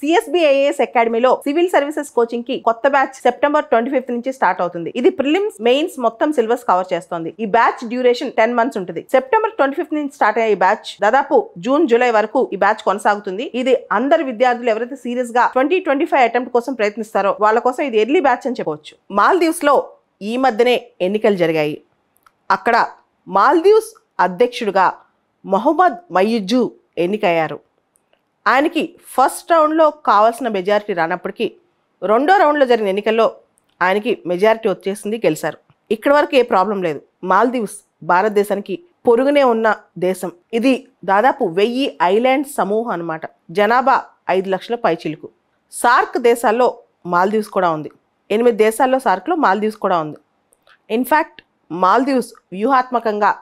సిఎస్బిఐఏఎస్ అకాడమీలో civil services coaching కి కొత్త బ్యాచ్ సెప్టెంబర్ 25 నుంచి స్టార్ట్ అవుతుంది. ఇది ప్రిలిమ్స్ మెయిన్స్ మొత్తం సిలబస్ కవర్ చేస్తుంది. ఈ బ్యాచ్ డ్యూరేషన్ 10 మంత్స్ ఉంటుంది. సెప్టెంబర్ 25 నుంచి స్టార్ట్ అయ్యే ఈ బ్యాచ్ దాదాపు జూన్ జూలై వరకు ఈ బ్యాచ్ కొనసాగుతుంది. ఇది అందరు విద్యార్థులు ఎవరైతే సీరియస్ గా 2025 అటెంప్ట్ కోసం ప్రయత్నిస్తారో వాళ్ళ కోసం ఇది ఎర్లీ బ్యాచ్ అని చెప్పవచ్చు. మాల్దీవ్స్ లో ఈ మధ్యనే ఎన్నికలు జరిగాయి. అక్కడ మాల్దీవ్స్ అధ్యక్షుడిగా మొహమ్మద్ మయిజ్జు ఎన్నికయ్యారు. ఆయనకి ఫస్ట్ రౌండ్లో కావాల్సిన మెజారిటీ రానప్పటికీ రెండో రౌండ్లో జరిగిన ఎన్నికల్లో ఆయనకి మెజారిటీ వచ్చేసింది, గెలిచారు. ఇక్కడ వరకు ఏ ప్రాబ్లం లేదు. మాల్దీవ్స్ భారతదేశానికి పొరుగునే ఉన్న దేశం. ఇది దాదాపు 1000 ఐలాండ్ సమూహం అన్నమాట. జనాభా 5 లక్షల పైచిలుకు. సార్క్ దేశాల్లో మాల్దీవ్స్ కూడా ఉంది. 8 దేశాల్లో సార్క్లో మాల్దీవ్స్ కూడా ఉంది. ఇన్ఫ్యాక్ట్ మాల్దీవ్స్ వ్యూహాత్మకంగా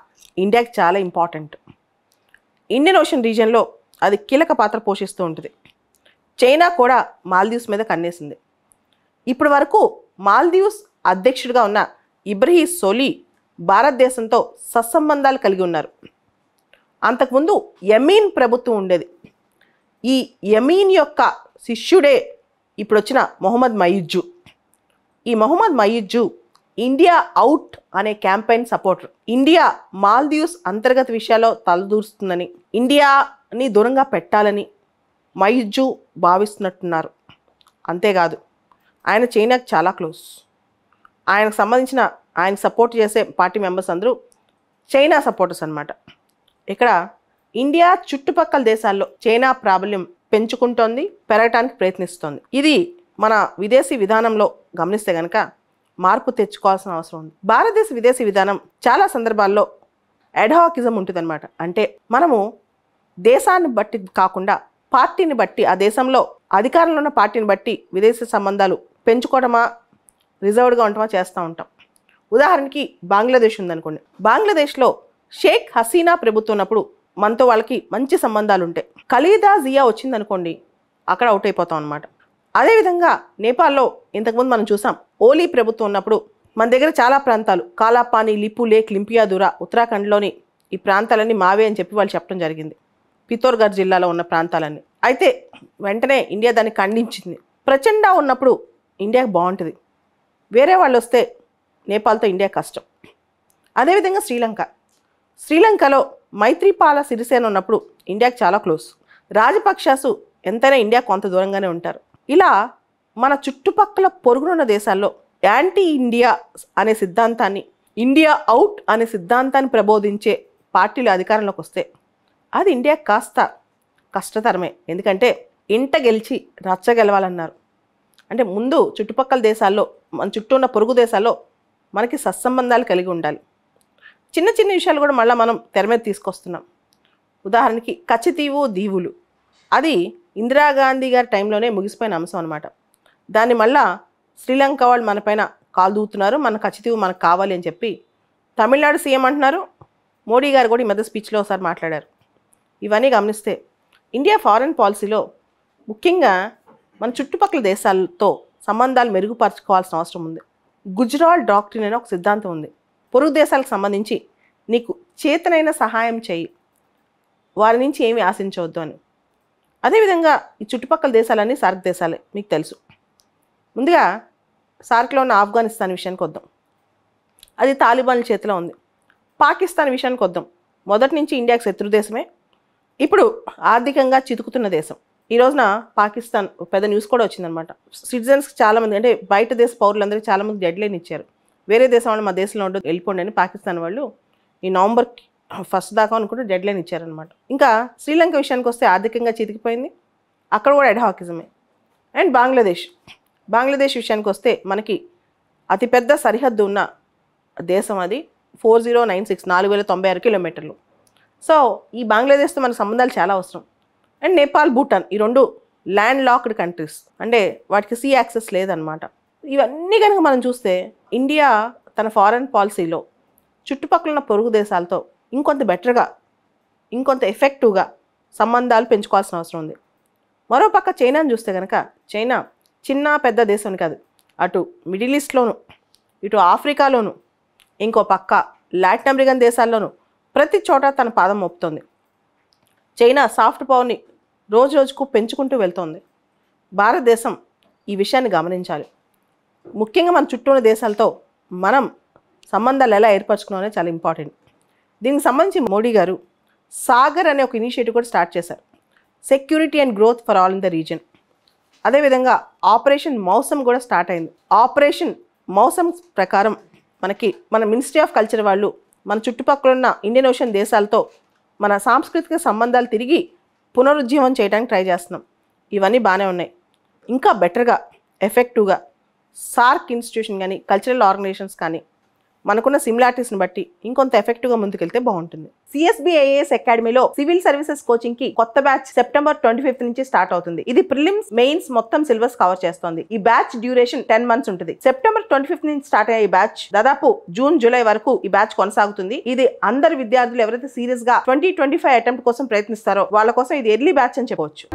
ఇండియాకి చాలా ఇంపార్టెంట్. ఇండియన్ ఓషన్ రీజియన్లో అది కీలక పాత్ర పోషిస్తూ ఉంటుంది. చైనా కూడా మాల్దీవ్స్ మీద కన్నేసింది. ఇప్పటి వరకు మాల్దీవ్స్ అధ్యక్షుడిగా ఉన్న ఇబ్రహీం సోలి భారతదేశంతో సత్సంబంధాలు కలిగి ఉన్నారు. అంతకుముందు యమీన్ ప్రభుత్వం ఉండేది. ఈ యమీన్ యొక్క శిష్యుడే ఇప్పుడు వచ్చిన మొహమ్మద్ మయిజ్జు. ఈ మొహమ్మద్ మయిజ్జు ఇండియా అవుట్ అనే క్యాంపెయిన్ సపోర్టర్. ఇండియా మాల్దీవ్స్ అంతర్గత విషయాల్లో తలదూరుస్తుందని, ఇండియాని దూరంగా పెట్టాలని మయిజ్జు భావిస్తున్నట్టున్నారు. అంతేకాదు ఆయన చైనాకు చాలా క్లోజ్. ఆయనకు సంబంధించిన ఆయన సపోర్ట్ చేసే పార్టీ మెంబర్స్ అందరూ చైనా సపోర్టర్స్ అన్నమాట. ఇక్కడ ఇండియా చుట్టుపక్కల దేశాల్లో చైనా ప్రాబల్యం పెంచుకుంటోంది, పెరగటానికి ప్రయత్నిస్తోంది. ఇది మన విదేశీ విధానంలో గమనిస్తే కనుక మార్పు తెచ్చుకోవాల్సిన అవసరం ఉంది. భారతదేశ విదేశీ విధానం చాలా సందర్భాల్లో అడ్హాకిజం ఉంటుందన్నమాట. అంటే మనము దేశాన్ని బట్టి కాకుండా పార్టీని బట్టి, ఆ దేశంలో అధికారంలో ఉన్న పార్టీని బట్టి విదేశీ సంబంధాలు పెంచుకోవడమా రిజర్వ్డ్గా ఉండటమా చేస్తూ ఉంటాం. ఉదాహరణకి బంగ్లాదేశ్ ఉందనుకోండి. బంగ్లాదేశ్లో షేక్ హసీనా ప్రభుత్వం ఉన్నప్పుడు మనతో వాళ్ళకి మంచి సంబంధాలు ఉంటాయి. ఖలీదా జియా వచ్చిందనుకోండి, అక్కడ అవుట్ అయిపోతాం అనమాట. అదేవిధంగా నేపాల్లో ఇంతకుముందు మనం చూసాం, ఓలీ ప్రభుత్వం ఉన్నప్పుడు మన దగ్గర చాలా ప్రాంతాలు కాలాపాని, లిపు లేక్, లింపియాదురా, ఉత్తరాఖండ్లోని ఈ ప్రాంతాలన్నీ మావే అని చెప్పి వాళ్ళు చెప్పడం జరిగింది. పితోర్గఢ్ జిల్లాలో ఉన్న ప్రాంతాలన్నీ. అయితే వెంటనే ఇండియా దాన్ని ఖండించింది. ప్రచండ ఉన్నప్పుడు ఇండియాకి బాగుంటుంది, వేరే వాళ్ళు వస్తే నేపాల్తో ఇండియా కష్టం. అదేవిధంగా శ్రీలంకలో మైత్రిపాల సిరిసేన ఉన్నప్పుడు ఇండియాకి చాలా క్లోజ్. రాజపక్షాసు ఎంతైనా ఇండియా కొంత దూరంగానే ఉంటారు. ఇలా మన చుట్టుపక్కల పొరుగునున్న దేశాల్లో యాంటీ ఇండియా అనే సిద్ధాంతాన్ని, ఇండియా అవుట్ అనే సిద్ధాంతాన్ని ప్రబోధించే పార్టీలు అధికారంలోకి వస్తే అది ఇండియా కాస్త కష్టతరమే. ఎందుకంటే ఇంట గెలిచి రచ్చ గెలవాలన్నారు. అంటే ముందు చుట్టుపక్కల దేశాల్లో, మన చుట్టూ ఉన్న పొరుగు దేశాల్లో మనకి సత్సంబంధాలు కలిగి ఉండాలి. చిన్న చిన్న విషయాలు కూడా మళ్ళీ మనం తెర మీద తీసుకొస్తున్నాం. ఉదాహరణకి కచ్చితీవు దీవులు, అది ఇందిరాగాంధీ గారి టైంలోనే ముగిసిపోయిన అంశం అనమాట. దాన్ని మళ్ళా శ్రీలంక వాళ్ళు మన పైన కాలు దూతున్నారు, మన కచ్చితీవు మనకు కావాలి అని చెప్పి తమిళనాడు సీఎం అంటున్నారు. మోడీ గారు కూడా ఈ మధ్య స్పీచ్లో ఒకసారి మాట్లాడారు. ఇవన్నీ గమనిస్తే ఇండియా ఫారెన్ పాలసీలో ముఖ్యంగా మన చుట్టుపక్కల దేశాలతో సంబంధాలు మెరుగుపరచుకోవాల్సిన అవసరం ఉంది. గుజరాల్ డాక్ట్రిన్ అనే ఒక సిద్ధాంతం ఉంది. పొరుగు దేశాలకు సంబంధించి నీకు చేతనైన సహాయం చేయి, వారి నుంచి ఏమీ ఆశించవద్దు అని. అదేవిధంగా ఈ చుట్టుపక్కల దేశాలన్నీ సార్క్ దేశాలే, మీకు తెలుసు. ముందుగా సార్క్లో ఉన్న ఆఫ్ఘనిస్తాన్ విషయానికి వద్దాం. అది తాలిబాన్ల చేతిలో ఉంది. పాకిస్తాన్ విషయానికి వద్దాం. మొదటి నుంచి ఇండియాకి శత్రు దేశమే, ఇప్పుడు ఆర్థికంగా చితుకుతున్న దేశం. ఈ రోజున పాకిస్తాన్ పెద్ద న్యూస్ కూడా వచ్చిందనమాట. సిటిజన్స్కి చాలామంది, అంటే బయట దేశ పౌరులందరికీ చాలామంది డెడ్ లైన్ ఇచ్చారు. వేరే దేశం వాళ్ళు మా దేశంలో ఉండదు, వెళ్ళిపోండి అని పాకిస్తాన్ వాళ్ళు ఈ నవంబర్ 1 దాకా అనుకుంటే డెడ్ లైన్ ఇచ్చారనమాట. ఇంకా శ్రీలంక విషయానికి వస్తే ఆర్థికంగా చితికిపోయింది, అక్కడ కూడా అడ్హాకిజమే. అండ్ బంగ్లాదేశ్ విషయానికి వస్తే మనకి అతిపెద్ద సరిహద్దు ఉన్న దేశం అది. 4096 4096 కిలోమీటర్లు. సో ఈ బంగ్లాదేశ్తో మన సంబంధాలు చాలా అవసరం. అండ్ నేపాల్, భూటాన్, ఈ రెండు ల్యాండ్ లాక్డ్ కంట్రీస్, అంటే వాటికి సీ యాక్సెస్ లేదనమాట. ఇవన్నీ కనుక మనం చూస్తే ఇండియా తన ఫారెన్ పాలసీలో చుట్టుపక్కల ఉన్న పొరుగు దేశాలతో ఇంకొంత బెటర్గా, ఇంకొంత ఎఫెక్టివ్గా సంబంధాలు పెంచుకోవాల్సిన అవసరం ఉంది. మరోపక్క చైనాను చూస్తే కనుక చైనా చిన్న పెద్ద దేశం కాదు, అటు మిడిల్ ఈస్ట్లోను, ఇటు ఆఫ్రికాలోను, ఇంకో పక్క లాటిన్ అమెరికన్ దేశాల్లోనూ ప్రతి చోట తన పాదం మోపుతోంది. చైనా సాఫ్ట్ పవర్ని రోజు రోజుకు పెంచుకుంటూ వెళ్తోంది. భారతదేశం ఈ విషయాన్ని గమనించాలి. ముఖ్యంగా మన చుట్టూ ఉన్న దేశాలతో మనం సంబంధాలు ఎలా ఏర్పరచుకున్నాం అనేది చాలా ఇంపార్టెంట్. దీనికి సంబంధించి మోడీ గారు సాగర్ అనే ఒక ఇనిషియేటివ్ కూడా స్టార్ట్ చేశారు. Security and growth for all in the reason. అదేవిధంగా ఆపరేషన్ మౌసమ్ కూడా స్టార్ట్ అయింది. ఆపరేషన్ మౌసమ్ ప్రకారం మన మినిస్ట్రీ ఆఫ్ కల్చర్ వాళ్ళు మన చుట్టుపక్కల ఉన్న ఇండియన్ ఓషన్ దేశాలతో మన సాంస్కృతిక సంబంధాలు తిరిగి పునరుజ్జీవం చేయడానికి ట్రై చేస్తున్నాం. ఇవన్నీ బాగానే ఉన్నాయి. ఇంకా బెటర్గా ఎఫెక్టివ్గా సార్క్ ఇన్స్టిట్యూషన్ కానీ కల్చరల్ ఆర్గనైజేషన్స్ కానీ మనకున్న సిమిలారిటీస్ని బట్టి ఇంకొంత ఎఫెక్టివ్గా ముందుకెళ్తే బాగుంటుంది. CSBIAS అకాడమీలో సివిల్ సర్వీసెస్ కోచింగ్ కి కొత్త బ్యాచ్ సెప్టెంబర్ 25 నుంచి స్టార్ట్ అవుతుంది. ఇది ప్రిలిమ్స్ మెయిన్స్ మొత్తం సిలబస్ కవర్ చేస్తుంది. ఈ బ్యాచ్ డ్యూరేషన్ 10 months ఉంటుంది. సెప్టెంబర్ 25 నుంచి స్టార్ట్ అయ్యే ఈ బ్యాచ్ దాదాపు జూన్ జూలై వరకు ఈ బ్యాచ్ కొనసాగుతుంది. ఇది అందరి విద్యార్థులు ఎవరైతే సీరియస్ గా 2025 అటెంప్ట్ కోసం ప్రయత్నిస్తారో వాళ్ళ కోసం ఇది ఎర్లీ బ్యాచ్ అని చెప్పవచ్చు.